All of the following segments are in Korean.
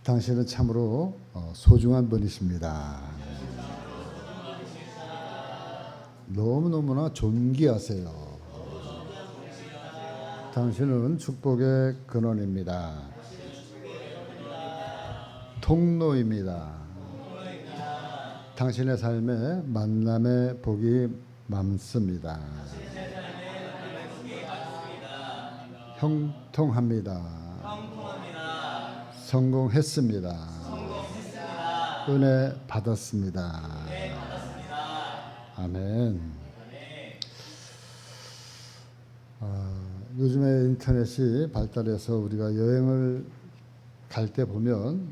당신은 참으로 소중한 분이십니다. 너무너무나 존귀하세요. 당신은 축복의 근원입니다. 통로입니다. 당신의 삶에 만남의 복이 많습니다. 형통합니다. 성공했습니다. 은혜 받았습니다. 아멘. 요즘에 인터넷이 발달해서 우리가 여행을 갈 때 보면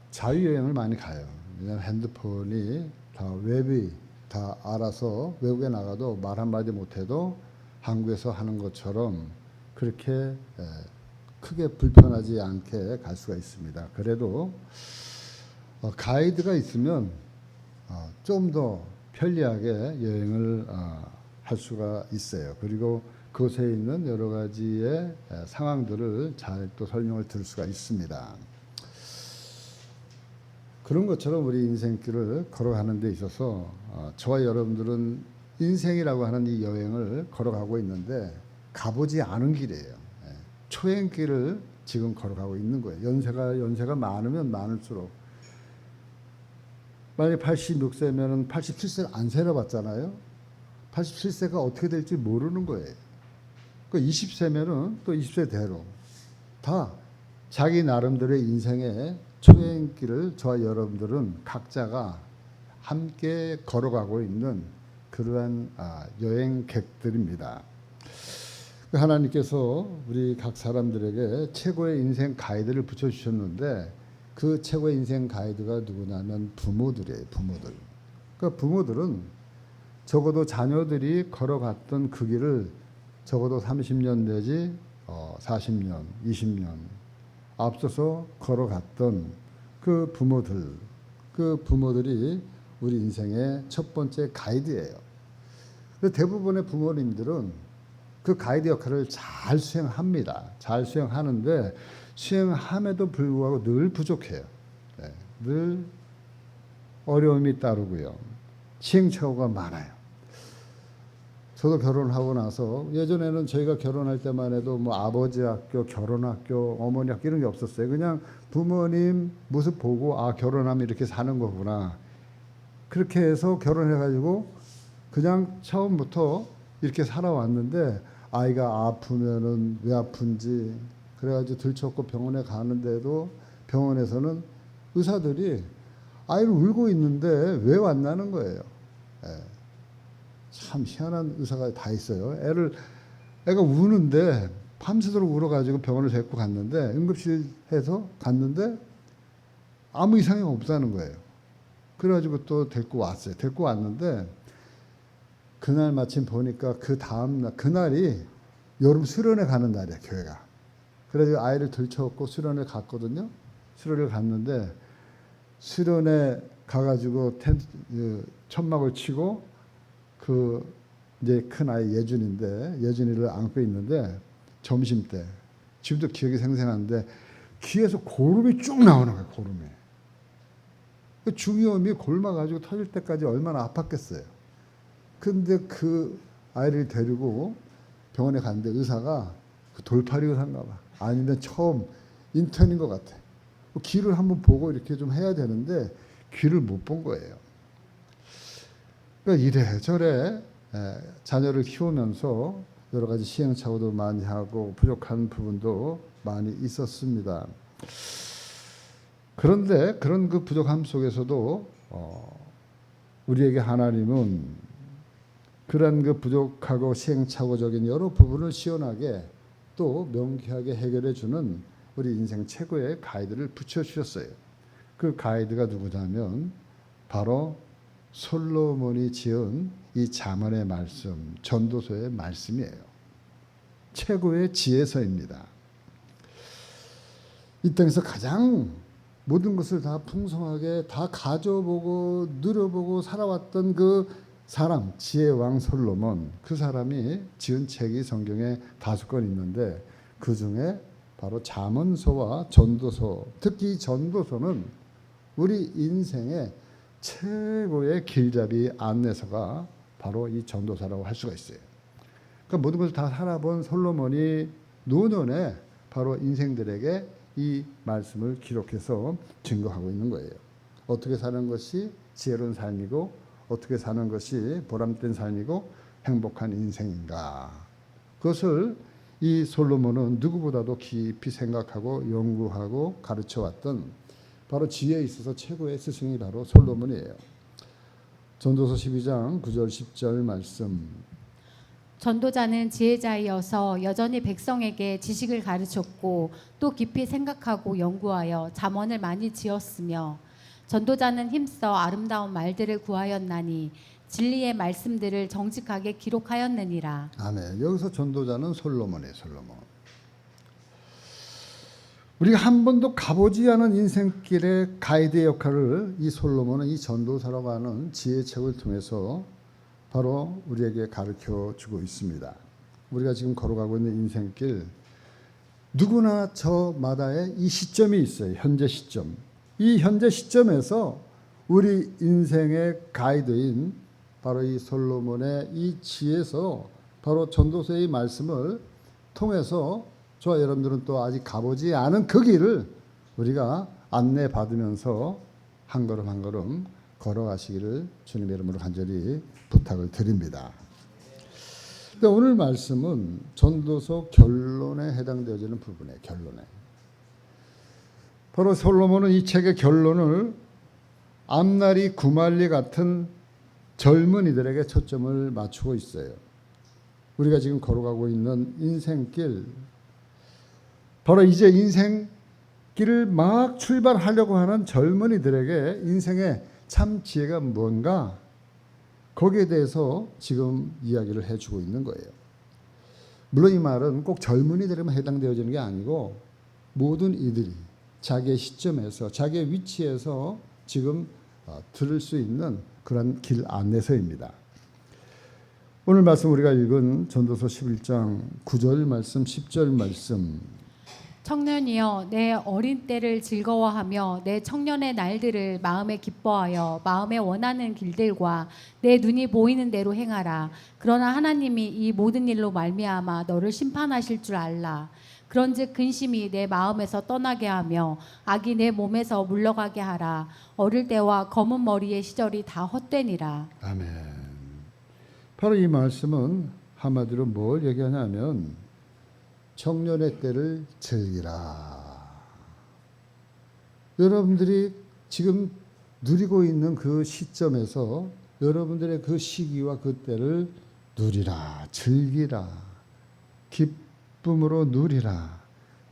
자유여행을 많이 가요. 왜냐하면 핸드폰이 다 웹이 다 알아서 외국에 나가도 말 한마디 못해도 한국에서 하는 것처럼 그렇게 크게 불편하지 않게 갈 수가 있습니다. 그래도 가이드가 있으면 좀 더 편리하게 여행을 할 수가 있어요. 그리고 그곳에 있는 여러 가지의 상황들을 잘 또 설명을 들을 수가 있습니다. 그런 것처럼 우리 인생길을 걸어가는 데 있어서 저와 여러분들은 인생이라고 하는 이 여행을 걸어가고 있는데 가보지 않은 길이에요. 초행길을 지금 걸어가고 있는 거예요. 연세가 많으면 많을수록 만약에 86세면은 87세를 안 살아봤잖아요. 87세가 어떻게 될지 모르는 거예요. 그 20세면은 또 20세대로 다 자기 나름대로의 인생의 초행길을 저와 여러분들은 각자가 함께 걸어가고 있는 그러한 여행객들입니다. 하나님께서 우리 각 사람들에게 최고의 인생 가이드를 붙여주셨는데 그 최고의 인생 가이드가 누구냐면 부모들이에요. 부모들. 그러니까 부모들은 적어도 자녀들이 걸어갔던 그 길을 적어도 30년 내지 40년, 20년 앞서서 걸어갔던 그 부모들이 우리 인생의 첫 번째 가이드예요. 대부분의 부모님들은 그 가이드 역할을 잘 수행합니다. 잘 수행하는데 수행함에도 불구하고 늘 부족해요. 늘 어려움이 따르고요. 시행착오가 많아요. 저도 결혼하고 나서 예전에는 저희가 결혼할 때만 해도 뭐 아버지 학교, 결혼학교, 어머니 학교 이런 게 없었어요. 그냥 부모님 모습 보고 결혼하면 이렇게 사는 거구나. 그렇게 해서 결혼해가지고 그냥 처음부터 이렇게 살아왔는데 아이가 아프면은 왜 아픈지 그래가지고 들쳤고 병원에 가는데도 병원에서는 의사들이 아이를 울고 있는데 왜 왔냐는 거예요. 참 희한한 의사가 다 있어요. 애가 우는데 밤새도록 울어가지고 병원을 데리고 갔는데 응급실에서 갔는데 아무 이상이 없다는 거예요. 그래가지고 또 데리고 왔어요. 데리고 왔는데 그날 마침 보니까 그 다음날 그날이 여름 수련회 가는 날이야 교회가. 그래서 아이를 들쳐갖고 수련회 갔거든요. 수련회 갔는데 수련회 가가지고 천막을 치고 그 이제 큰 아이 예준이를 안고 있는데 점심 때 지금도 기억이 생생한데 귀에서 고름이 쭉 나오는 거예요. 고름이. 중이염이 골마가지고 터질 때까지 얼마나 아팠겠어요. 근데 그 아이를 데리고 병원에 갔는데 의사가 그 돌팔이 의사인가 봐. 아니면 처음 인턴인 것 같아. 귀를 한번 보고 이렇게 좀 해야 되는데 귀를 못 본 거예요. 그러니까 이래저래 자녀를 키우면서 여러 가지 시행착오도 많이 하고 부족한 부분도 많이 있었습니다. 그런데 그런 그 부족함 속에서도 우리에게 하나님은 그런 그 부족하고 시행착오적인 여러 부분을 시원하게 또 명쾌하게 해결해 주는 우리 인생 최고의 가이드를 붙여주셨어요. 그 가이드가 누구냐면 바로 솔로몬이 지은 이 잠언의 말씀, 전도서의 말씀이에요. 최고의 지혜서입니다. 이 땅에서 가장 모든 것을 다 풍성하게 다 가져보고 누려보고 살아왔던 그 사람, 지혜의 왕 솔로몬, 그 사람이 지은 책이 성경에 5권 있는데 그 중에 바로 잠언서와 전도서, 특히 전도서는 우리 인생의 최고의 길잡이 안내서가 바로 이 전도서라고 할 수가 있어요. 그러니까 모든 것을 다 살아본 솔로몬이 노년에 바로 인생들에게 이 말씀을 기록해서 증거하고 있는 거예요. 어떻게 사는 것이 지혜로운 삶이고 어떻게 사는 것이 보람된 삶이고 행복한 인생인가. 그것을 이 솔로몬은 누구보다도 깊이 생각하고 연구하고 가르쳐왔던 바로 지혜에 있어서 최고의 스승이 바로 솔로몬이에요. 전도서 12장 9절 10절 말씀. 전도자는 지혜자이어서 여전히 백성에게 지식을 가르쳤고 또 깊이 생각하고 연구하여 잠언을 많이 지었으며 전도자는 힘써 아름다운 말들을 구하였나니 진리의 말씀들을 정직하게 기록하였느니라. 아멘. 여기서 전도자는 솔로몬이에요. 솔로몬. 우리가 한 번도 가보지 않은 인생길의 가이드의 역할을 이 솔로몬은 이 전도서라고 하는 지혜의 책을 통해서 바로 우리에게 가르쳐 주고 있습니다. 우리가 지금 걸어가고 있는 인생길, 누구나 저마다의 이 시점이 있어요. 현재 시점. 이 현재 시점에서 우리 인생의 가이드인 바로 이 솔로몬의 이 지혜에서 바로 전도서의 말씀을 통해서 저와 여러분들은 또 아직 가보지 않은 그 길을 우리가 안내받으면서 한 걸음 한 걸음 걸어가시기를 주님의 이름으로 간절히 부탁을 드립니다. 근데 오늘 말씀은 전도서 결론에 해당되어지는 부분이에요. 결론에. 바로 솔로몬은 이 책의 결론을 앞날이 구말리 같은 젊은이들에게 초점을 맞추고 있어요. 우리가 지금 걸어가고 있는 인생길, 바로 이제 인생길을 막 출발하려고 하는 젊은이들에게 인생의 참 지혜가 뭔가, 거기에 대해서 지금 이야기를 해주고 있는 거예요. 물론 이 말은 꼭 젊은이들에게만 해당되어지는 게 아니고 모든 이들이 자기의 시점에서 자기의 위치에서 지금 들을 수 있는 그런 길 안내서입니다. 오늘 말씀 우리가 읽은 전도서 11장 9절 말씀 10절 말씀. 청년이여 내 어린 때를 즐거워하며 내 청년의 날들을 마음에 기뻐하여 마음에 원하는 길들과 내 눈이 보이는 대로 행하라. 그러나 하나님이 이 모든 일로 말미암아 너를 심판하실 줄 알라. 그런즉 근심이 내 마음에서 떠나게 하며 악이 내 몸에서 물러가게 하라. 어릴 때와 검은 머리의 시절이 다 헛되니라. 아멘. 바로 이 말씀은 한마디로 뭘 얘기하냐면 청년의 때를 즐기라. 여러분들이 지금 누리고 있는 그 시점에서 여러분들의 그 시기와 그 때를 누리라. 즐기라. 기쁨으로 누리라.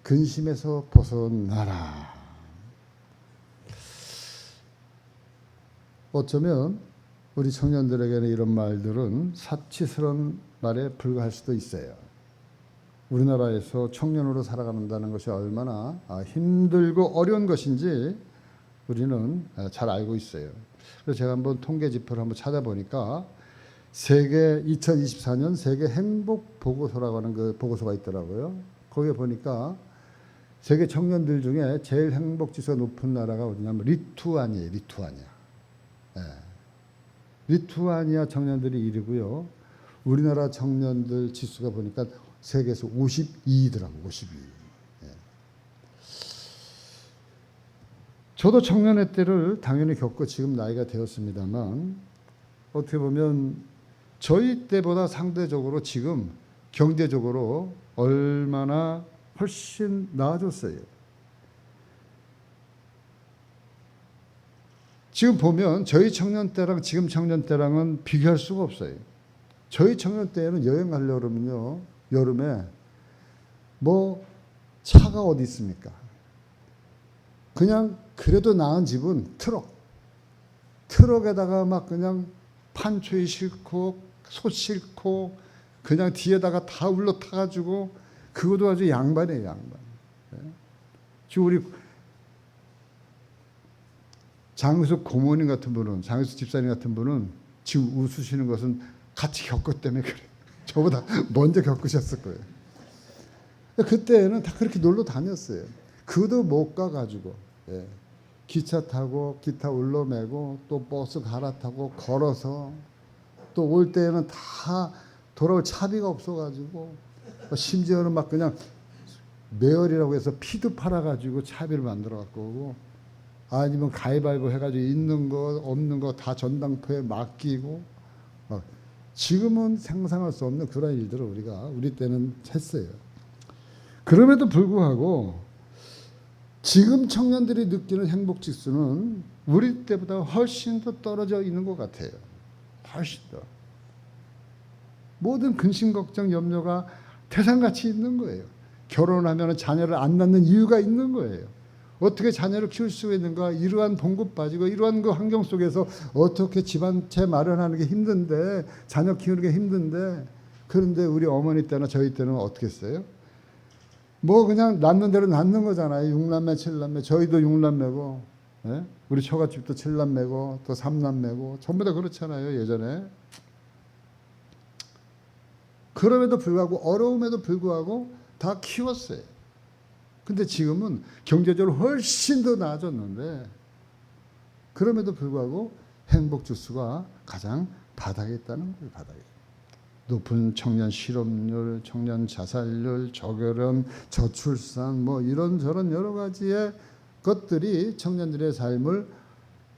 근심에서 벗어나라. 어쩌면 우리 청년들에게는 이런 말들은 사치스러운 말에 불과할 수도 있어요. 우리나라에서 청년으로 살아간다는 것이 얼마나 힘들고 어려운 것인지 우리는 잘 알고 있어요. 그래서 제가 한번 통계 지표를 한번 찾아보니까 2024년 세계 행복 보고서라고 하는 그 보고서가 있더라고요. 거기에 보니까 세계 청년들 중에 제일 행복 지수가 높은 나라가 어디냐면 리투아니아예요. 리투아니아. 네. 리투아니아 청년들이 1위고요. 우리나라 청년들 지수가 보니까 세계에서 52더라고. 52. 예. 저도 청년의 때를 당연히 겪고 지금 나이가 되었습니다만 어떻게 보면 저희 때보다 상대적으로 지금 경제적으로 얼마나 훨씬 나아졌어요. 지금 보면 저희 청년 때랑 지금 청년 때랑은 비교할 수가 없어요. 저희 청년 때에는 여행 가려고 그러면요, 여름에 뭐 차가 어디 있습니까? 그냥 그래도 나은 집은 트럭에다가 막 그냥 판초에 싣고 소 싣고 그냥 뒤에다가 다 울러 타가지고, 그것도 아주 양반이에요, 양반. 지금 우리 장수 고모님 같은 분은, 장수 집사님 같은 분은 지금 웃으시는 것은 같이 겪었기 때문에 그래요. 저보다 먼저 겪으셨을 거예요. 그때는 다 그렇게 놀러 다녔어요. 그도 못 가가지고 예. 기차 타고 기타 울러매고 또 버스 갈아타고 걸어서 또 올 때에는 다 돌아올 차비가 없어가지고 심지어는 막 그냥 매월이라고 해서 피도 팔아가지고 차비를 만들어 갖고 오고 아니면 가위바위보 해가지고 있는 거 없는 거 다 전당포에 맡기고 지금은 상상할 수 없는 그런 일들을 우리 때는 했어요. 그럼에도 불구하고 지금 청년들이 느끼는 행복 지수는 우리 때보다 훨씬 더 떨어져 있는 것 같아요. 훨씬 더. 모든 근심 걱정 염려가 태산같이 있는 거예요. 결혼하면 자녀를 안 낳는 이유가 있는 거예요. 어떻게 자녀를 키울 수 있는가, 이러한 봉급 빠지고 이러한 그 환경 속에서 어떻게 집안채 마련하는 게 힘든데, 자녀 키우는 게 힘든데, 그런데 우리 어머니 때나 저희 때는 어떻게 했어요? 뭐 그냥 낳는 대로 낳는 거잖아요. 6남매 7남매. 저희도 6남매고 예? 우리 처갓집도 7남매고 또 3남매고 전부 다 그렇잖아요. 예전에. 그럼에도 불구하고 어려움에도 불구하고 다 키웠어요. 근데 지금은 경제적으로 훨씬 더 나아졌는데 그럼에도 불구하고 행복 지수가 가장 바닥에 있다는 거예요. 바닥에. 높은 청년 실업률, 청년 자살률, 저결혼, 저출산 뭐 이런저런 여러 가지의 것들이 청년들의 삶을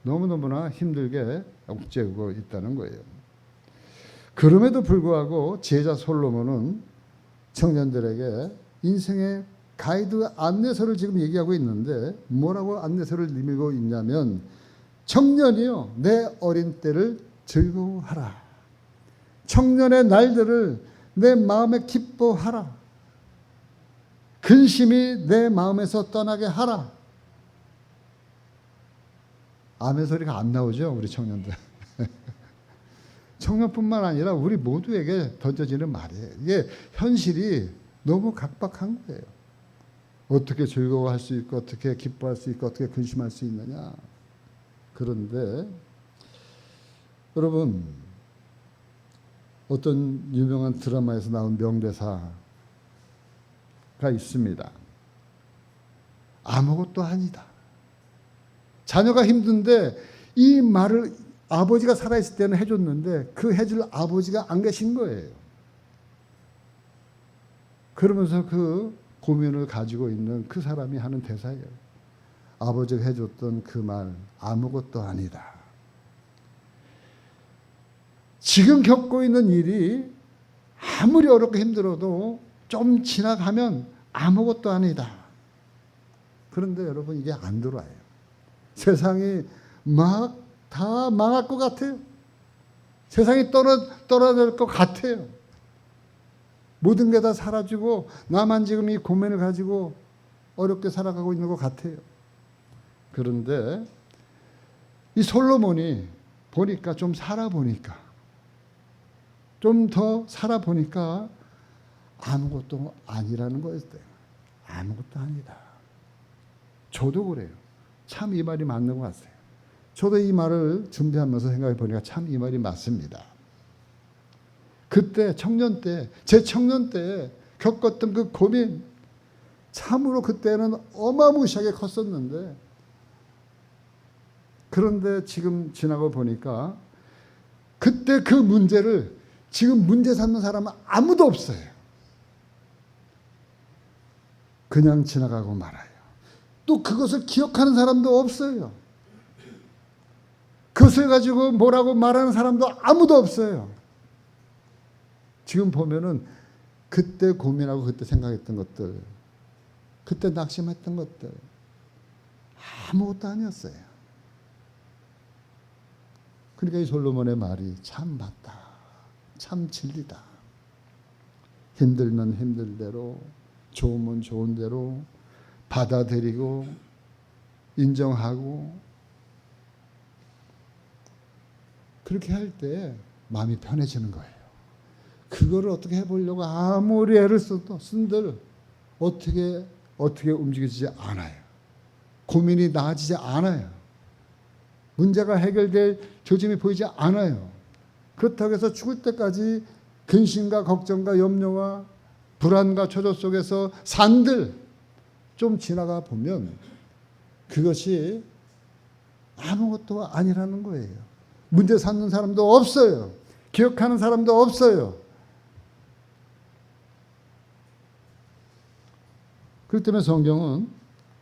너무너무나 힘들게 억제하고 있다는 거예요. 그럼에도 불구하고 제자 솔로몬은 청년들에게 인생의 가이드 안내서를 지금 얘기하고 있는데 뭐라고 안내서를 내밀고 있냐면 청년이요 내 어린 때를 즐거워하라. 청년의 날들을 내 마음에 기뻐하라. 근심이 내 마음에서 떠나게 하라. 아멘 소리가 안 나오죠, 우리 청년들. 청년뿐만 아니라 우리 모두에게 던져지는 말이에요. 이게 현실이 너무 각박한 거예요. 어떻게 즐거워할 수 있고 어떻게 기뻐할 수 있고 어떻게 근심할 수 있느냐. 그런데 여러분 어떤 유명한 드라마에서 나온 명대사가 있습니다. 아무것도 아니다. 자녀가 힘든데 이 말을 아버지가 살아있을 때는 해줬는데 그 해줄 아버지가 안 계신 거예요. 그러면서 그 고민을 가지고 있는 그 사람이 하는 대사예요. 아버지가 해줬던 그 말 아무것도 아니다. 지금 겪고 있는 일이 아무리 어렵고 힘들어도 좀 지나가면 아무것도 아니다. 그런데 여러분 이게 안 들어와요. 세상이 막 다 망할 것 같아요. 세상이 떨어질 것 같아요. 모든 게 다 사라지고 나만 지금 이 고민을 가지고 어렵게 살아가고 있는 것 같아요. 그런데 이 솔로몬이 보니까 좀 살아보니까 좀 더 살아보니까 아무것도 아니라는 거였어요. 아무것도 아니다. 저도 그래요. 참 이 말이 맞는 것 같아요. 저도 이 말을 준비하면서 생각해 보니까 참 이 말이 맞습니다. 그때 청년 때, 제 청년 때 겪었던 그 고민 참으로 그때는 어마무시하게 컸었는데 그런데 지금 지나고 보니까 그때 그 문제를 지금 문제 삼는 사람은 아무도 없어요. 그냥 지나가고 말아요. 또 그것을 기억하는 사람도 없어요. 그것을 가지고 뭐라고 말하는 사람도 아무도 없어요. 지금 보면은 그때 고민하고 그때 생각했던 것들, 그때 낙심했던 것들 아무것도 아니었어요. 그러니까 이 솔로몬의 말이 참 맞다. 참 진리다. 힘들면 힘들 대로, 좋으면 좋은 대로 받아들이고 인정하고 그렇게 할 때 마음이 편해지는 거예요. 그거를 어떻게 해보려고 아무리 애를 쓴들 어떻게 움직여지지 않아요. 고민이 나아지지 않아요. 문제가 해결될 조짐이 보이지 않아요. 그렇다고 해서 죽을 때까지 근심과 걱정과 염려와 불안과 초조 속에서 산들 좀 지나가 보면 그것이 아무것도 아니라는 거예요. 문제 삼는 사람도 없어요. 기억하는 사람도 없어요. 그렇기 때문에 성경은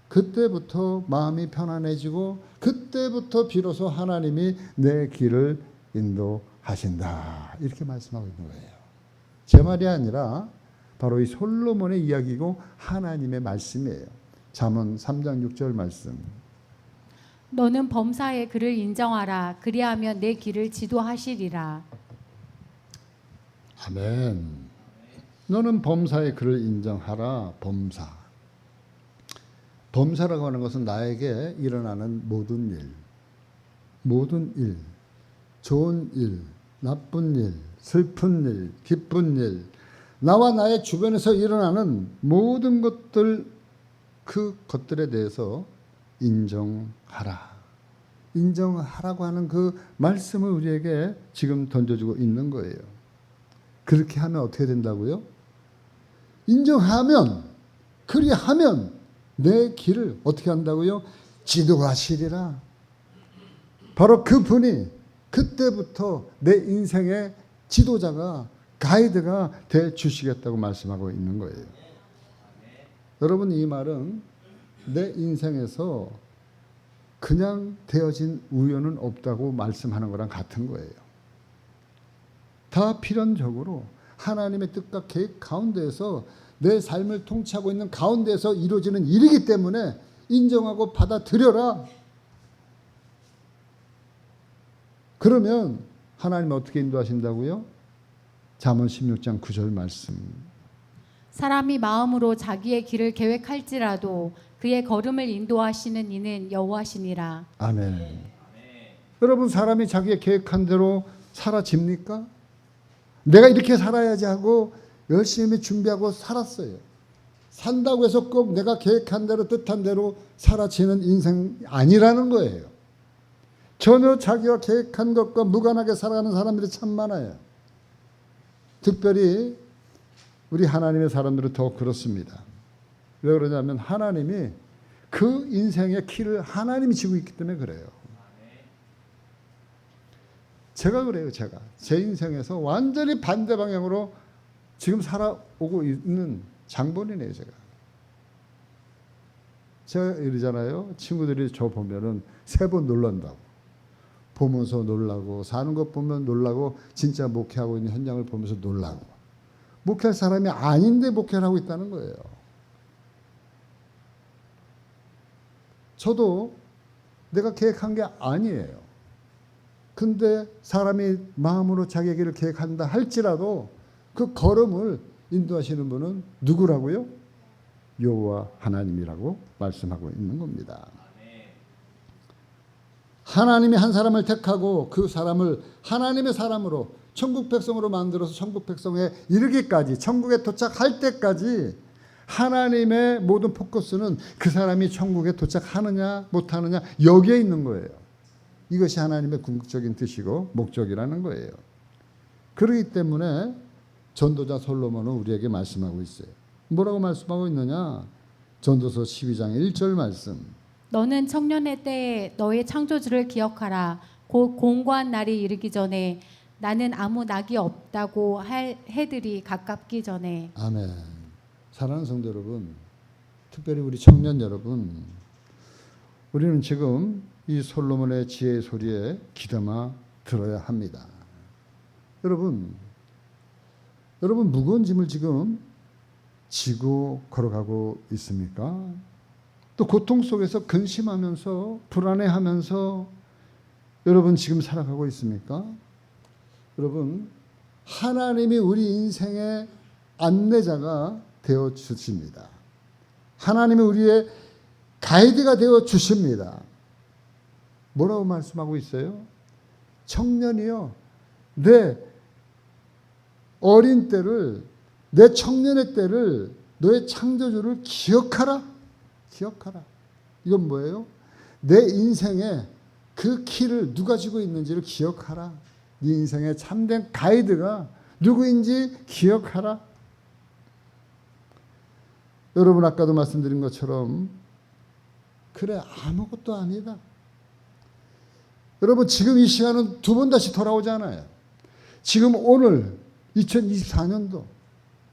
그때부터 마음이 편안해지고 그때부터 비로소 하나님이 내 길을 인도하신다. 이렇게 말씀하고 있는 거예요. 제 말이 아니라 바로 이 솔로몬의 이야기고 하나님의 말씀이에요. 잠언 3장 6절 말씀. 너는 범사의 그를 인정하라. 그리하면 내 길을 지도하시리라. 아멘. 너는 범사의 그를 인정하라. 범사. 범사라고 하는 것은 나에게 일어나는 모든 일, 모든 일, 좋은 일, 나쁜 일, 슬픈 일, 기쁜 일, 나와 나의 주변에서 일어나는 모든 것들, 그 것들에 대해서 인정하라. 인정하라고 하는 그 말씀을 우리에게 지금 던져주고 있는 거예요. 그렇게 하면 어떻게 된다고요? 인정하면, 그리하면 내 길을 어떻게 한다고요? 지도하시리라. 바로 그분이 그때부터 내 인생의 지도자가, 가이드가 돼 주시겠다고 말씀하고 있는 거예요. 여러분, 이 말은 내 인생에서 그냥 되어진 우연은 없다고 말씀하는 거랑 같은 거예요. 다 필연적으로 하나님의 뜻과 계획 가운데에서 내 삶을 통치하고 있는 가운데에서 이루어지는 일이기 때문에 인정하고 받아들여라. 그러면 하나님은 어떻게 인도하신다고요? 잠언 16장 9절 말씀. 사람이 마음으로 자기의 길을 계획할지라도 그의 걸음을 인도하시는 이는 여호와시니라. 아멘. 여러분, 사람이 자기의 계획한 대로 살아집니까? 내가 이렇게 살아야지 하고 열심히 준비하고 살았어요. 산다고 해서 꼭 내가 계획한 대로 뜻한 대로 살아지는 인생 아니라는 거예요. 전혀 자기가 계획한 것과 무관하게 살아가는 사람들이 참 많아요. 특별히 우리 하나님의 사람들은 더 그렇습니다. 왜 그러냐면 하나님이 그 인생의 키를 하나님이 지고 있기 때문에 그래요. 제가 그래요. 제 인생에서 완전히 반대 방향으로 지금 살아오고 있는 장본이네요. 제가 이러잖아요. 친구들이 저 보면은 3번 놀란다고. 보면서 놀라고, 사는 것 보면 놀라고, 진짜 목회하고 있는 현장을 보면서 놀라고. 목회할 사람이 아닌데 목회를 하고 있다는 거예요. 저도 내가 계획한 게 아니에요. 근데 사람이 마음으로 자기의 길을 계획한다 할지라도 그 걸음을 인도하시는 분은 누구라고요? 여호와 하나님이라고 말씀하고 있는 겁니다. 하나님이 한 사람을 택하고 그 사람을 하나님의 사람으로 천국 백성으로 만들어서 천국 백성에 이르기까지, 천국에 도착할 때까지 하나님의 모든 포커스는 그 사람이 천국에 도착하느냐 못하느냐 여기에 있는 거예요. 이것이 하나님의 궁극적인 뜻이고 목적이라는 거예요. 그렇기 때문에 전도자 솔로몬은 우리에게 말씀하고 있어요. 뭐라고 말씀하고 있느냐? 전도서 12장 1절 말씀. 너는 청년의 때에 너의 창조주를 기억하라. 곧 공고한 날이 이르기 전에 나는 아무 낙이 없다고 할 해들이 가깝기 전에. 아멘. 사랑하는 성도 여러분, 특별히 우리 청년 여러분, 우리는 지금 이 솔로몬의 지혜의 소리에 귀담아 들어야 합니다. 여러분 무거운 짐을 지금 지고 걸어가고 있습니까? 또 고통 속에서 근심하면서 불안해하면서 여러분 지금 살아가고 있습니까? 여러분, 하나님이 우리 인생의 안내자가 되어 주십니다. 하나님이 우리의 가이드가 되어 주십니다. 뭐라고 말씀하고 있어요? 청년이요, 내 어린 때를, 내 청년의 때를, 너의 창조주를 기억하라. 기억하라. 이건 뭐예요? 내 인생의 그 키를 누가 쥐고 있는지를 기억하라. 네 인생의 참된 가이드가 누구인지 기억하라. 여러분 아까도 말씀드린 것처럼 그래 아무것도 아니다. 여러분 지금 이 시간은 두 번 다시 돌아오지 않아요. 지금 오늘 2024년도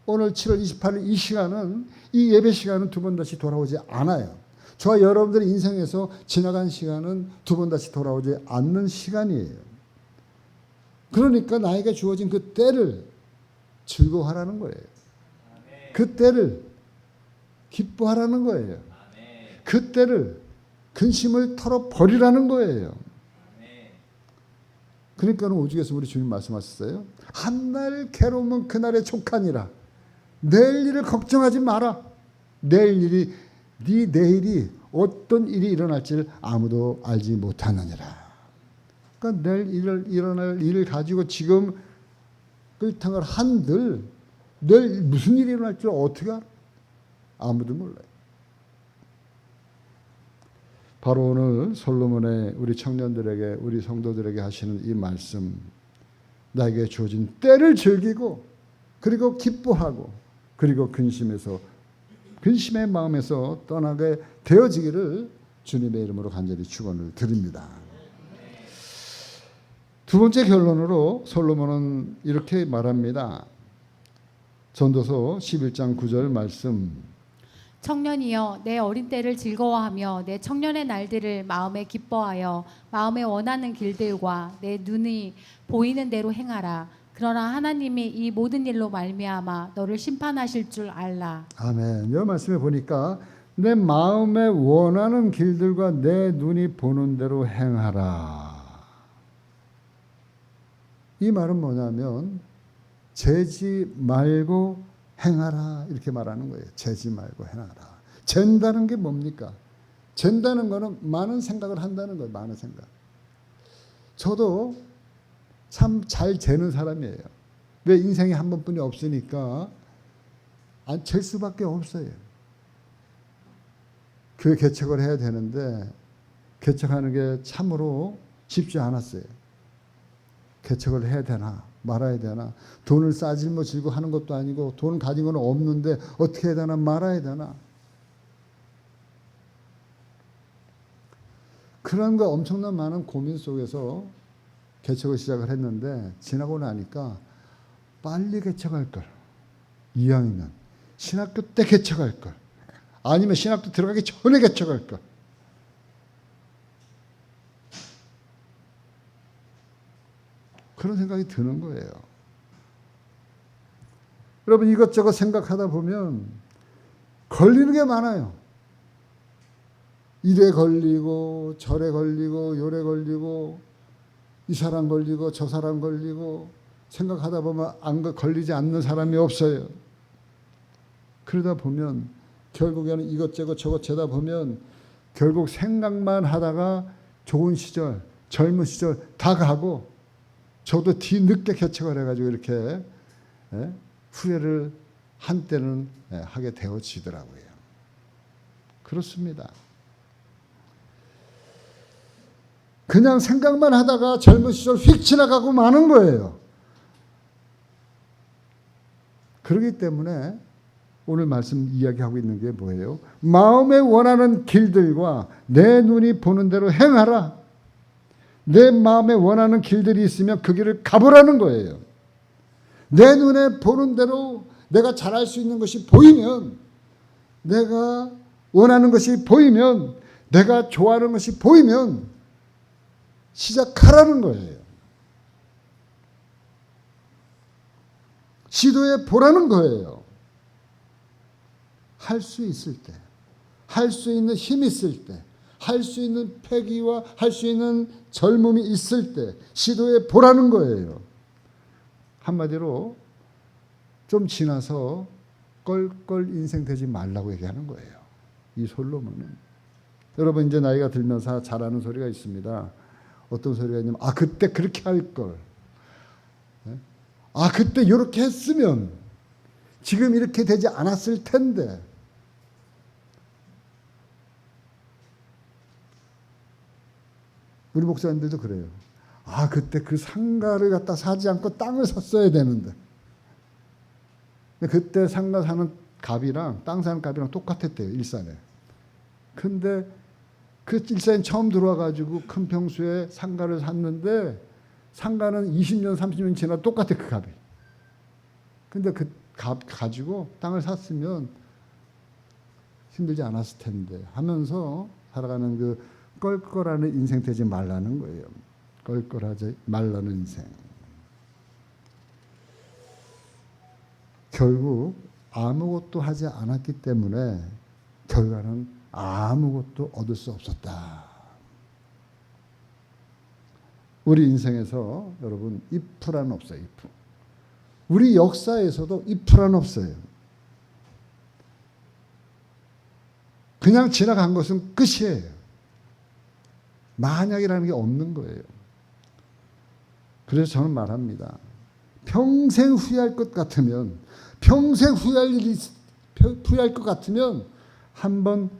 오늘 7월 28일 이 시간은 이 예배 시간은 두 번 다시 돌아오지 않아요. 저와 여러분들의 인생에서 지나간 시간은 두 번 다시 돌아오지 않는 시간이에요. 그러니까 나에게 주어진 그 때를 즐거워하라는 거예요. 그 때를 기뻐하라는 거예요. 그 때를 근심을 털어버리라는 거예요. 그러니까 오죽에서 우리 주님 말씀하셨어요. 한날 괴로우면 그날의 족하니라. 내일 일을 걱정하지 마라. 내일 일이 네 내일이 어떤 일이 일어날지를 아무도 알지 못하느니라. 그러니까 내일 일어날 일을 가지고 지금 끌탕을 한들 내일 무슨 일이 일어날 줄 어떻게 알아? 아무도 몰라요. 바로 오늘 솔로몬의 우리 청년들에게 우리 성도들에게 하시는 이 말씀, 나에게 주어진 때를 즐기고 그리고 기뻐하고 그리고 근심의 마음에서 떠나게 되어지기를 주님의 이름으로 간절히 축원을 드립니다. 두 번째 결론으로 솔로몬은 이렇게 말합니다. 전도서 11장 9절 말씀. 청년이여 내 어린 때를 즐거워하며 내 청년의 날들을 마음에 기뻐하여 마음에 원하는 길들과 내 눈이 보이는 대로 행하라. 그러나 하나님이 이 모든 일로 말미암아 너를 심판하실 줄 알라. 아멘. 이 말씀에 보니까 내 마음에 원하는 길들과 내 눈이 보는 대로 행하라. 이 말은 뭐냐면 재지 말고 행하라 이렇게 말하는 거예요. 재지 말고 행하라. 잰다는 게 뭡니까? 잰다는 거는 많은 생각을 한다는 거예요. 많은 생각. 저도 참 잘 재는 사람이에요. 왜? 인생에 한 번뿐이 없으니까 안 잴 수밖에 없어요. 교회 개척을 해야 되는데 개척하는 게 참으로 쉽지 않았어요. 개척을 해야 되나 말아야 되나, 돈을 싸질머지고 하는 것도 아니고 돈 가진 건 없는데 어떻게 해야 되나 말아야 되나, 그런 거 엄청난 많은 고민 속에서 개척을 시작을 했는데 지나고 나니까 빨리 개척할 걸, 이왕이면 신학교 때 개척할 걸, 아니면 신학교 들어가기 전에 개척할 걸. 그런 생각이 드는 거예요. 여러분 이것저것 생각하다 보면 걸리는 게 많아요. 이래 걸리고 저래 걸리고 요래 걸리고 이 사람 걸리고 저 사람 걸리고 생각하다 보면 안 걸리지 않는 사람이 없어요. 그러다 보면 결국에는 이것저것 저것 재다 보면 결국 생각만 하다가 좋은 시절, 젊은 시절 다 가고, 저도 뒤늦게 개척을 해가지고 이렇게 후회를 한때는 하게 되어지더라고요. 그렇습니다. 그냥 생각만 하다가 젊은 시절 휙 지나가고 마는 거예요. 그렇기 때문에 오늘 말씀 이야기하고 있는 게 뭐예요? 마음에 원하는 길들과 내 눈이 보는 대로 행하라. 내 마음에 원하는 길들이 있으면 그 길을 가보라는 거예요. 내 눈에 보는 대로 내가 잘할 수 있는 것이 보이면, 내가 원하는 것이 보이면, 내가 좋아하는 것이 보이면 시작하라는 거예요. 시도해 보라는 거예요. 할 수 있을 때, 할 수 있는 힘이 있을 때, 할 수 있는 패기와 할 수 있는 젊음이 있을 때 시도해 보라는 거예요. 한마디로 좀 지나서 껄껄 인생 되지 말라고 얘기하는 거예요. 이 솔로몬은. 여러분 이제 나이가 들면서 잘하는 소리가 있습니다. 어떤 소리가 있냐면 그때 그렇게 할 걸, 그때 이렇게 했으면 지금 이렇게 되지 않았을 텐데. 우리 목사님들도 그래요. 그때 그 상가를 갖다 사지 않고 땅을 샀어야 되는데. 그때 상가 사는 갑이랑 땅 사는 갑이랑 똑같았대요. 일산에. 근데 그 일산에 처음 들어와 가지고 큰 평수에 상가를 샀는데 상가는 20년 30년 지나 똑같아 그 갑이. 근데 그 갑 가지고 땅을 샀으면 힘들지 않았을 텐데 하면서 살아가는 그 껄껄하는 인생 되지 말라는 거예요. 껄껄하지 말라는 인생. 결국 아무것도 하지 않았기 때문에 결과는 아무것도 얻을 수 없었다. 우리 인생에서 여러분 if란 없어요. if. 우리 역사에서도 if란 없어요. 그냥 지나간 것은 끝이에요. 만약이라는 게 없는 거예요. 그래서 저는 말합니다. 평생 후회할 것 같으면, 평생 후회할 것 같으면 한번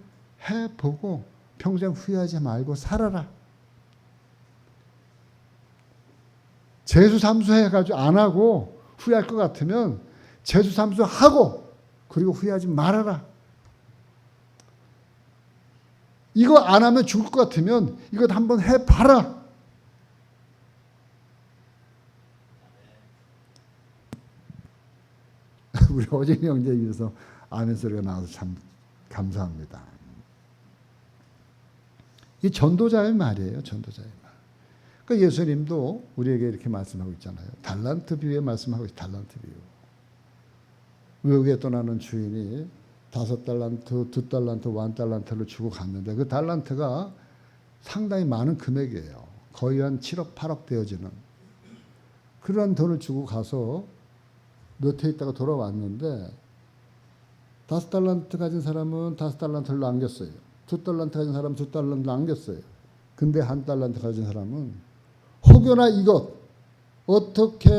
해보고 평생 후회하지 말고 살아라. 재수삼수 해가지고 안 하고 후회할 것 같으면 재수삼수 하고 그리고 후회하지 말아라. 이거 안 하면 죽을 것 같으면 이거 한번 해봐라. 우리 어진이 형제에 의해서 아멘 소리가 나와서 참 감사합니다. 이 전도자의 말이에요. 전도자의 말. 그러니까 예수님도 우리에게 이렇게 말씀하고 있잖아요. 달란트 비유에 말씀하고 있어요. 달란트 비유. 외국에 떠나는 주인이 5달란트, 2달란트, 1달란트를 주고 갔는데 그 달란트가 상당히 많은 금액이에요. 거의 한 7억, 8억 되어지는 그런 돈을 주고 가서 몇 해 있다가 돌아왔는데 5달란트 가진 사람은 5달란트를 남겼어요. 2달란트 가진 사람은 2달란트 남겼어요. 근데 1달란트 가진 사람은 혹여나 이것 어떻게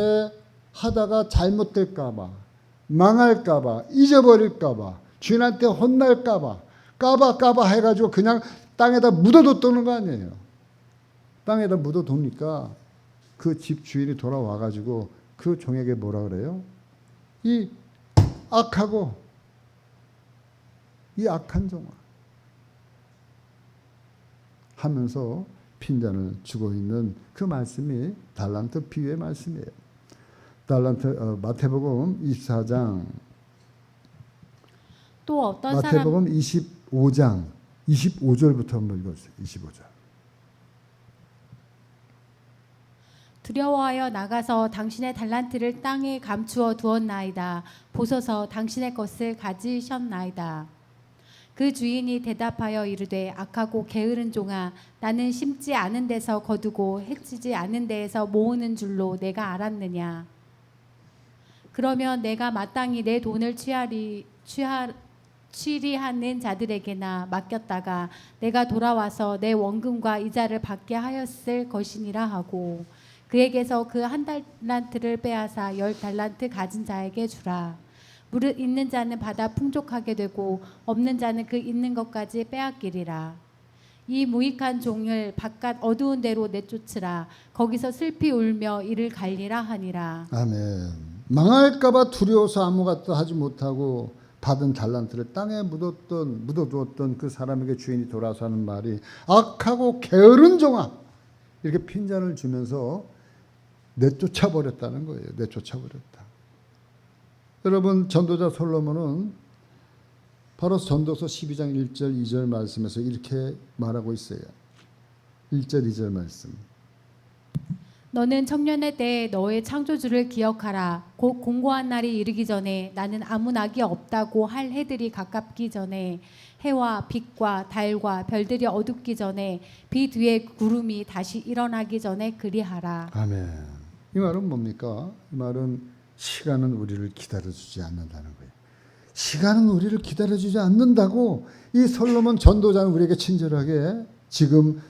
하다가 잘못될까봐 망할까봐 잊어버릴까봐 주인한테 혼날까봐 까봐 해가지고 그냥 땅에다 묻어뒀다는 거 아니에요. 땅에다 묻어두니까 그 집 주인이 돌아와가지고 그 종에게 뭐라 그래요? 이 악하고 이 악한 종아 하면서 핀잔을 주고 있는 그 말씀이 달란트 비유의 말씀이에요. 마태복음 24장 또 어떤 사람 마태복음 25장 25절부터 한번 읽어주세요. 25절. 두려워하여 나가서 당신의 달란트를 땅에 감추어 두었나이다. 보소서 당신의 것을 가지셨나이다. 그 주인이 대답하여 이르되 악하고 게으른 종아 나는 심지 않은 데서 거두고 해치지 않은 데에서 모으는 줄로 내가 알았느냐. 그러면 내가 마땅히 내 돈을 취리하는 자들에게나 맡겼다가 내가 돌아와서 내 원금과 이자를 받게 하였을 것이니라 하고 그에게서 그 1달란트를 빼앗아 10달란트 가진 자에게 주라. 무릇 있는 자는 받아 풍족하게 되고 없는 자는 그 있는 것까지 빼앗기리라. 이 무익한 종을 바깥 어두운 데로 내쫓으라. 거기서 슬피 울며 이를 갈리라 하니라. 아멘. 망할까봐 두려워서 아무것도 하지 못하고 받은 달란트를 땅에 묻어두었던 그 사람에게 주인이 돌아서 하는 말이 악하고 게으른 종아 이렇게 핀잔을 주면서 내쫓아 버렸다는 거예요. 내쫓아 버렸다. 여러분 전도자 솔로몬은 바로 전도서 12장 1절 2절 말씀에서 이렇게 말하고 있어요. 1절 2절 말씀. 너는 청년의 때에 너의 창조주를 기억하라. 곧 공고한 날이 이르기 전에 나는 아무 낙이 없다고 할 해들이 가깝기 전에 해와 빛과 달과 별들이 어둡기 전에 빛 위에 구름이 다시 일어나기 전에 그리하라. 아멘. 이 말은 뭡니까? 이 말은 시간은 우리를 기다려주지 않는다는 거예요. 시간은 우리를 기다려주지 않는다고 이 솔로몬 전도자는 우리에게 친절하게 지금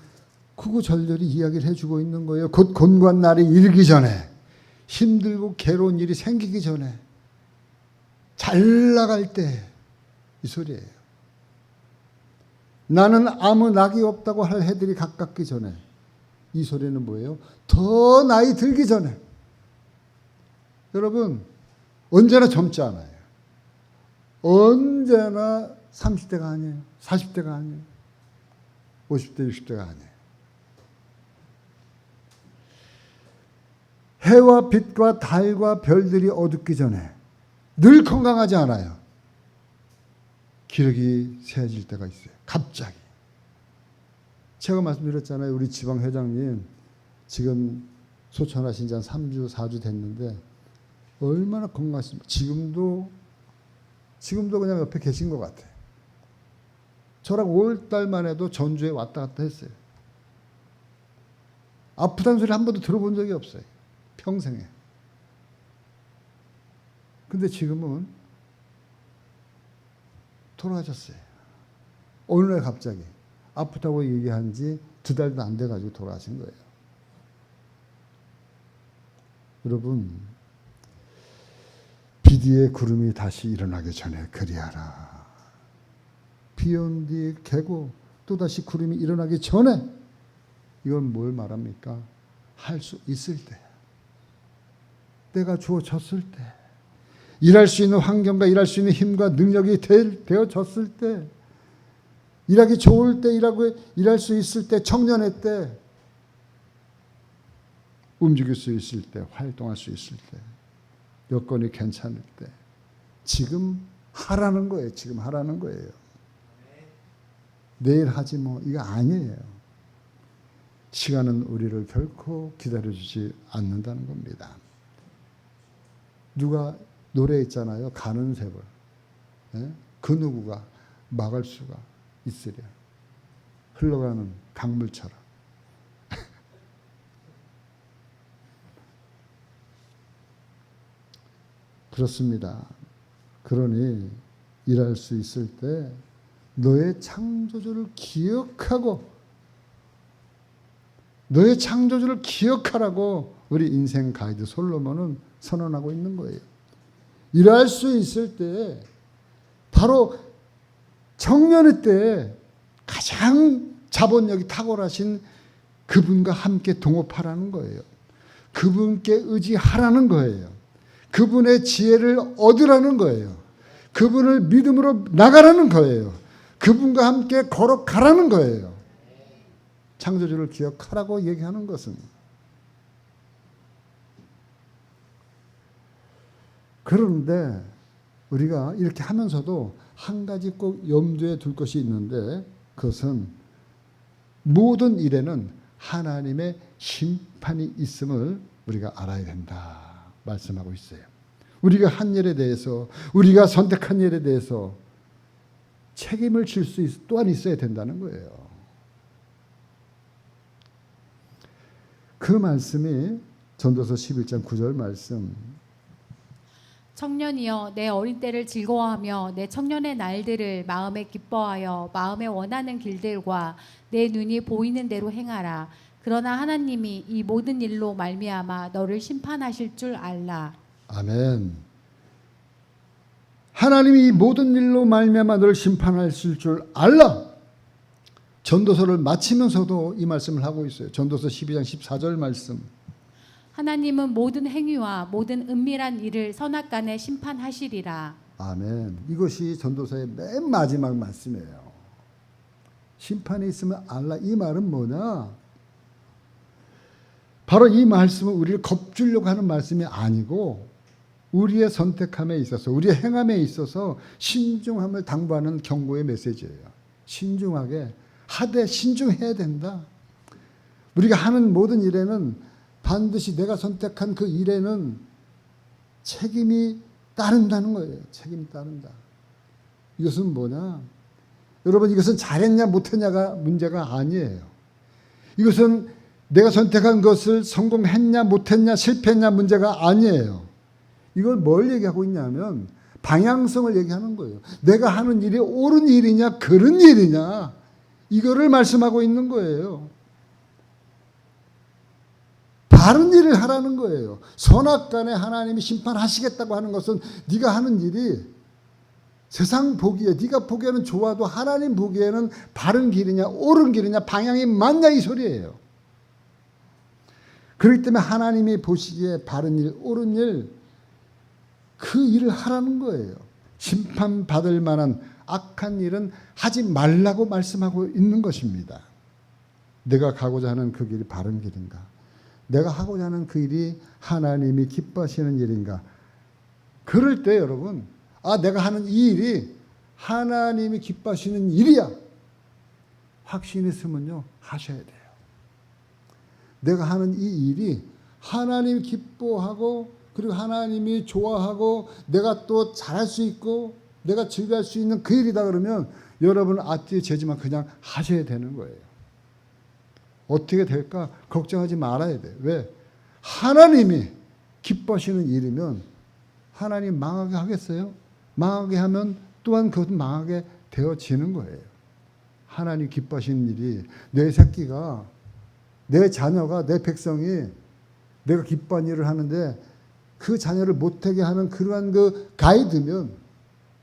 구구절절히 이야기를 해주고 있는 거예요. 곧 곤고한 날이 이르기 전에 힘들고 괴로운 일이 생기기 전에 잘 나갈 때 이 소리예요. 나는 아무 낙이 없다고 할 해들이 가깝기 전에 이 소리는 뭐예요? 더 나이 들기 전에. 여러분 언제나 젊지 않아요. 언제나 30대가 아니에요. 40대가 아니에요. 50대, 60대가 아니에요. 해와 빛과 달과 별들이 어둡기 전에 늘 건강하지 않아요. 기력이 세해질 때가 있어요. 갑자기. 제가 말씀드렸잖아요. 우리 지방회장님 지금 소천하신 지 한 3주, 4주 됐는데 얼마나 건강하십니까? 지금도 그냥 옆에 계신 것 같아요. 저랑 5월달만 해도 전주에 왔다 갔다 했어요. 아프다는 소리 한 번도 들어본 적이 없어요. 평생에. 근데 지금은 돌아가셨어요. 어느 날 갑자기 아프다고 얘기한 지 2달도 안 돼가지고 돌아가신 거예요. 여러분, 비디의 구름이 다시 일어나기 전에 그리하라. 비 온 뒤 개고 또다시 구름이 일어나기 전에, 이건 뭘 말합니까? 할 수 있을 때, 때가 주어졌을 때, 일할 수 있는 환경과 일할 수 있는 힘과 능력이 되어졌을 때, 일하기 좋을 때, 일할 수 있을 때, 청년의 때, 움직일 수 있을 때, 활동할 수 있을 때, 여건이 괜찮을 때, 지금 하라는 거예요. 지금 하라는 거예요. 내일 하지 뭐, 이거 아니에요. 시간은 우리를 결코 기다려주지 않는다는 겁니다. 누가 노래 있잖아요. 가는 세월. 예? 그 누구가 막을 수가 있으랴. 흘러가는 강물처럼. 그렇습니다. 그러니 일할 수 있을 때 너의 창조주를 기억하고, 너의 창조주를 기억하라고 우리 인생 가이드 솔로몬은 선언하고 있는 거예요. 일할 수 있을 때, 바로 청년의 때 가장 자본력이 탁월하신 그분과 함께 동업하라는 거예요. 그분께 의지하라는 거예요. 그분의 지혜를 얻으라는 거예요. 그분을 믿음으로 나가라는 거예요. 그분과 함께 걸어가라는 거예요. 창조주를 기억하라고 얘기하는 것은. 그런데 우리가 이렇게 하면서도 한 가지 꼭 염두에 둘 것이 있는데, 그것은 모든 일에는 하나님의 심판이 있음을 우리가 알아야 된다 말씀하고 있어요. 우리가 한 일에 대해서, 우리가 선택한 일에 대해서 책임을 질 수 또한 있어야 된다는 거예요. 그 말씀이 전도서 11장 9절 말씀. 청년이여 내 어린 때를 즐거워하며 내 청년의 날들을 마음에 기뻐하여 마음에 원하는 길들과 내 눈이 보이는 대로 행하라. 그러나 하나님이 이 모든 일로 말미암아 너를 심판하실 줄 알라. 아멘. 하나님이 이 모든 일로 말미암아 너를 심판하실 줄 알라. 전도서를 마치면서도 이 말씀을 하고 있어요. 전도서 12장 14절 말씀. 하나님은 모든 행위와 모든 은밀한 일을 선악간에 심판하시리라. 아멘. 이것이 전도서의 맨 마지막 말씀이에요. 심판이 있으면 알라. 이 말은 뭐냐? 바로 이 말씀은 우리를 겁주려고 하는 말씀이 아니고, 우리의 선택함에 있어서, 우리의 행함에 있어서 신중함을 당부하는 경고의 메시지예요. 신중하게 하되 신중해야 된다. 우리가 하는 모든 일에는 반드시 내가 선택한 그 일에는 책임이 따른다는 거예요. 책임이 따른다. 이것은 뭐냐? 여러분, 이것은 잘했냐 못했냐가 문제가 아니에요. 이것은 내가 선택한 것을 성공했냐 못했냐 실패했냐 문제가 아니에요. 이걸 뭘 얘기하고 있냐면 방향성을 얘기하는 거예요. 내가 하는 일이 옳은 일이냐 그른 일이냐, 이거를 말씀하고 있는 거예요. 바른 일을 하라는 거예요. 선악간에 하나님이 심판하시겠다고 하는 것은 네가 하는 일이 세상 보기에, 네가 보기에는 좋아도 하나님 보기에는 바른 길이냐 옳은 길이냐 방향이 맞냐 이 소리예요. 그렇기 때문에 하나님이 보시기에 바른 일 옳은 일, 그 일을 하라는 거예요. 심판받을 만한 악한 일은 하지 말라고 말씀하고 있는 것입니다. 내가 가고자 하는 그 길이 바른 길인가? 내가 하고자 하는 그 일이 하나님이 기뻐하시는 일인가? 그럴 때 여러분, 내가 하는 이 일이 하나님이 기뻐하시는 일이야. 확신이 있으면요, 하셔야 돼요. 내가 하는 이 일이 하나님이 기뻐하고 그리고 하나님이 좋아하고 내가 또 잘할 수 있고 내가 즐거워할 수 있는 그 일이다 그러면 여러분 앞뒤에 재지만 그냥 하셔야 되는 거예요. 어떻게 될까 걱정하지 말아야 돼요. 왜? 하나님이 기뻐하시는 일이면 하나님 망하게 하겠어요? 망하게 하면 또한 그것은 망하게 되어지는 거예요. 하나님 기뻐하시는 일이 내 새끼가 내 자녀가 내 백성이 내가 기뻐한 일을 하는데 그 자녀를 못하게 하는 그러한 그 가이드면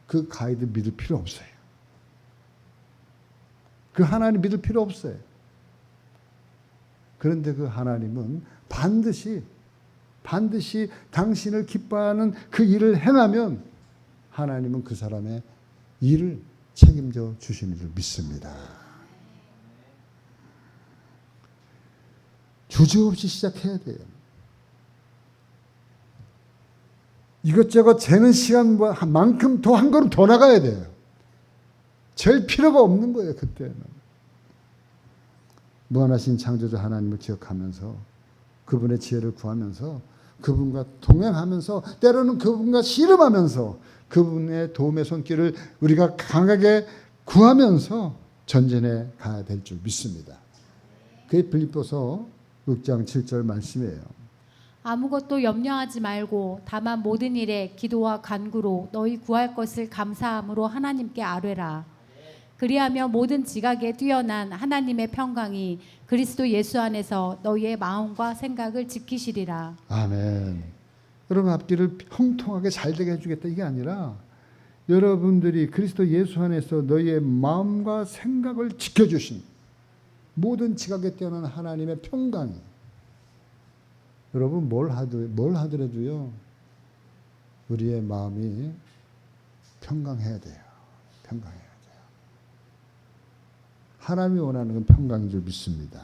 그 가이드 믿을 필요 없어요. 그 하나님 믿을 필요 없어요. 그런데 그 하나님은 반드시 당신을 기뻐하는 그 일을 행하면 하나님은 그 사람의 일을 책임져 주시는 줄 믿습니다. 주저없이 시작해야 돼요. 이것저것 재는 시간만큼 더 한 걸음 더 나가야 돼요. 잴 필요가 없는 거예요. 그때는. 무한하신 창조주 하나님을 기억하면서 그분의 지혜를 구하면서 그분과 동행하면서 때로는 그분과 씨름하면서 그분의 도움의 손길을 우리가 강하게 구하면서 전진해 가야 될 줄 믿습니다. 그게 빌립보서 6장 7절 말씀이에요. 아무것도 염려하지 말고 다만 모든 일에 기도와 간구로 너희 구할 것을 감사함으로 하나님께 아뢰라. 그리하며 모든 지각에 뛰어난 하나님의 평강이 그리스도 예수 안에서 너희의 마음과 생각을 지키시리라. 아멘. 여러분 앞길을 형통하게 잘 되게 해주겠다 이게 아니라 여러분들이 그리스도 예수 안에서 너희의 마음과 생각을 지켜주신 모든 지각에 뛰어난 하나님의 평강이 여러분 뭘 하더라도요 우리의 마음이 평강해야 돼요. 평강해야 돼요. 하나님이 원하는 건 평강인 줄 믿습니다.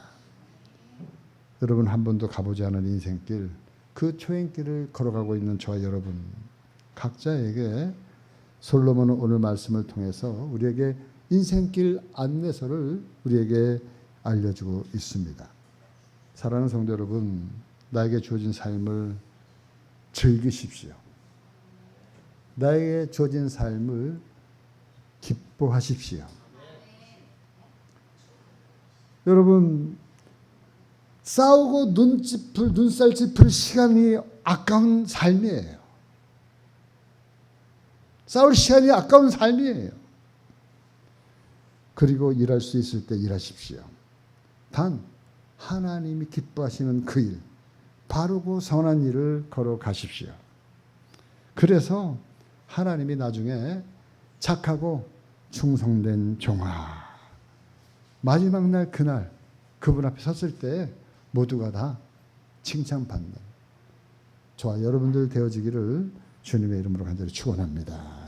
여러분 한 번도 가보지 않은 인생길 그 초행길을 걸어가고 있는 저와 여러분 각자에게 솔로몬은 오늘 말씀을 통해서 우리에게 인생길 안내서를 우리에게 알려주고 있습니다. 사랑하는 성도 여러분, 나에게 주어진 삶을 즐기십시오. 나에게 주어진 삶을 기뻐하십시오. 여러분, 싸우고 눈살 짚을 시간이 아까운 삶이에요. 싸울 시간이 아까운 삶이에요. 그리고 일할 수 있을 때 일하십시오. 단 하나님이 기뻐하시는 그 일, 바르고 선한 일을 걸어가십시오. 그래서 하나님이 나중에 착하고 충성된 종아, 마지막 날 그날 그분 앞에 섰을 때 모두가 다 칭찬받는 저와 여러분들 되어지기를 주님의 이름으로 간절히 축원합니다.